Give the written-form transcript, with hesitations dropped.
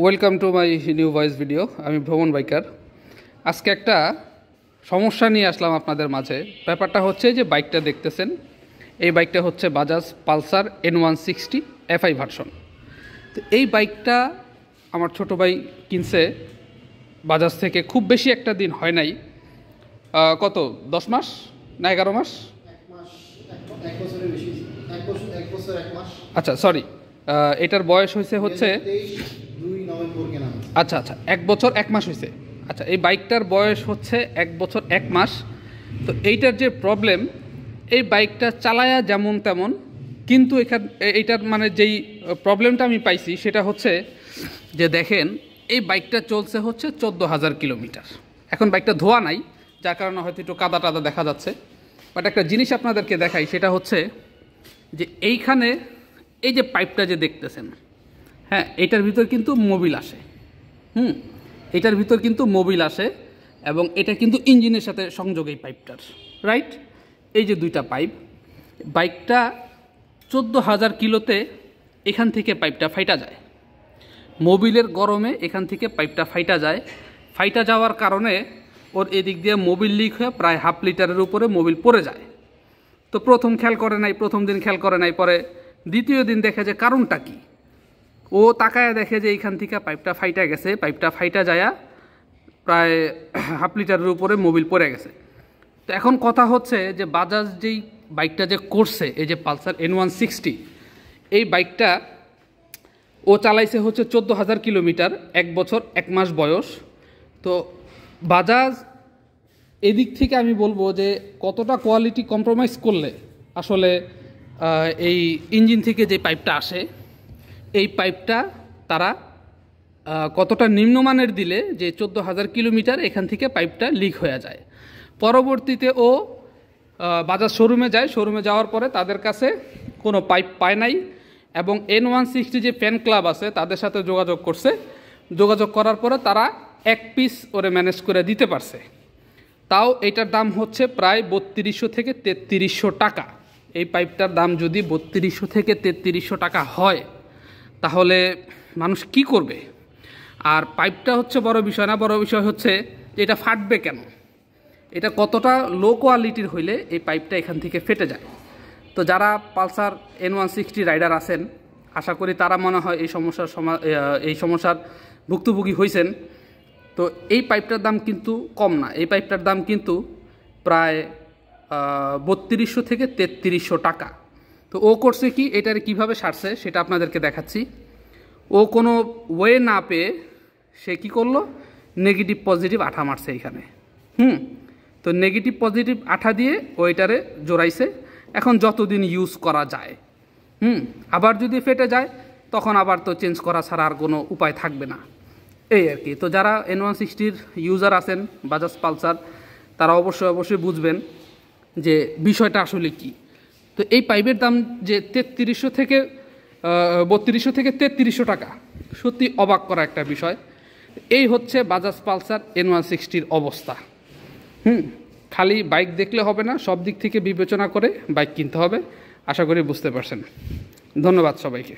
Welcome to my new voice video. আমি ভ্রমণ biker. আজকে একটা সমস্যা নিয়ে আসলাম আপনাদের মাঝে। ব্যাপারটা হচ্ছে যে বাইকটা দেখতেছেন, এই বাইকটা হচ্ছে Bajaj Pulsar N160 FI version. তো এই বাইকটা আমার ছোট ভাই কিনছে বাজাজ থেকে। খুব বেশি একটা দিন হয় নাই, কত 10 মাস না 11 মাস? আচ্ছা সরি, এটার বয়স হচ্ছে আচ্ছা 1 বছর 1 মাস হয়েছে। আচ্ছা, এই বাইকটার বয়স হচ্ছে 1 বছর 1 মাস। তো এইটার যে প্রবলেম, এই বাইকটা চালায়া যেমন তেমন, কিন্তু এইটার মানে যেই প্রবলেমটা আমি পাইছি সেটা হচ্ছে যে দেখেন, এই বাইকটা চলছে হচ্ছে 14,000 কিলোমিটার। এখন বাইকটা ধোয়া নাই, যার কারণে হয়তো একটু কাদা টাদা দেখা যাচ্ছে। বাট একটা জিনিস আপনাদেরকে দেখাই, সেটা হচ্ছে যে এইখানে এই যে পাইপটা যে দেখতেছেন, হ্যাঁ, এটার ভিতর কিন্তু মোবিল আসে। এটার ভিতর কিন্তু মোবিল আসে এবং এটা কিন্তু ইঞ্জিনের সাথে সংযোগ এই পাইপটার, রাইট? এই যে দুইটা পাইপ, বাইকটা 14,000 কিলোতে এখান থেকে পাইপটা ফাইটা যায়। মোবিলের গরমে এখান থেকে পাইপটা ফাইটা যায়। ফাইটা যাওয়ার কারণে ওর এদিক দিয়ে মোবিল লিক হয়ে প্রায় 1/2 লিটারের উপরে মোবিল পড়ে যায়। তো প্রথম দিন খেয়াল করে নাই, পরে দ্বিতীয় দিন দেখে যে কারণটা কি। ও তাকায় দেখে যে এইখান থেকে পাইপটা ফাইটা গেছে। পাইপটা ফাইটা যায়া প্রায় 1/2 লিটারের উপরে মোবিল পড়ে গেছে। তো এখন কথা হচ্ছে যে বাজাজ যেই বাইকটা যে করছে, এই যে পালসার N160, এই বাইকটা ও চালাইছে হচ্ছে 14,000 কিলোমিটার, 1 বছর 1 মাস বয়স। তো বাজাজ এদিক থেকে আমি বলবো যে কতটা কোয়ালিটি কম্প্রোমাইজ করলে আসলে এই ইঞ্জিন থেকে যে পাইপটা আসে, এই পাইপটা তারা কতটা নিম্নমানের দিলে যে 14,000 কিলোমিটার এখান থেকে পাইপটা লিক হয়ে যায়। পরবর্তীতে ও বাজাজ শোরুমে যায়। শোরুমে যাওয়ার পরে তাদের কাছে কোনো পাইপ পায় নাই এবং N160 যে ফ্যান ক্লাব আছে তাদের সাথে যোগাযোগ করছে। যোগাযোগ করার পরে তারা 1 পিস ওরে ম্যানেজ করে দিতে পারছে। তাও এটার দাম হচ্ছে প্রায় 3200 থেকে 3300 টাকা। এই পাইপটার দাম যদি 3200 থেকে 3300 টাকা হয়, তাহলে মানুষ কি করবে? আর পাইপটা হচ্ছে বড় বিষয় না, বড় বিষয় হচ্ছে যে এটা ফাটবে কেন, এটা কতটা লো কোয়ালিটির হইলে এই পাইপটা এখান থেকে ফেটে যায়। তো যারা পালসার N160 রাইডার আছেন, আশা করি তারা মনে হয় এই সমস্যার ভুক্তভোগী হয়েছেন। তো এই পাইপটার দাম কিন্তু কম না, এই পাইপটার দাম কিন্তু প্রায় 3200 থেকে 3300 টাকা। তো ও করছে কি, এটার কিভাবে সারছে সেটা আপনাদেরকে দেখাচ্ছি। ও কোনো ওয়ে না পেয়ে সে কী করলো, নেগেটিভ পজিটিভ আঠা মারছে এইখানে। তো নেগেটিভ পজিটিভ আঠা দিয়ে ওইটারে জোড়াইছে। এখন যতদিন ইউজ করা যায়, আবার যদি ফেটে যায় তখন আবার তো চেঞ্জ করা ছাড়া আর কোনো উপায় থাকবে না, এই আর কি। তো যারা N160 ইউজার আছেন বাজাজ পালসার, তারা অবশ্যই বুঝবেন যে বিষয়টা আসলে কি। তো এই পাইপের দাম যে 3200 থেকে 3300 টাকা, সত্যি অবাক করা একটা বিষয়। এই হচ্ছে বাজাজ পালসার N160 অবস্থা। খালি বাইক দেখলে হবে না, সব দিক থেকে বিবেচনা করে বাইক কিনতে হবে। আশা করি বুঝতে পারছেন। ধন্যবাদ সবাইকে।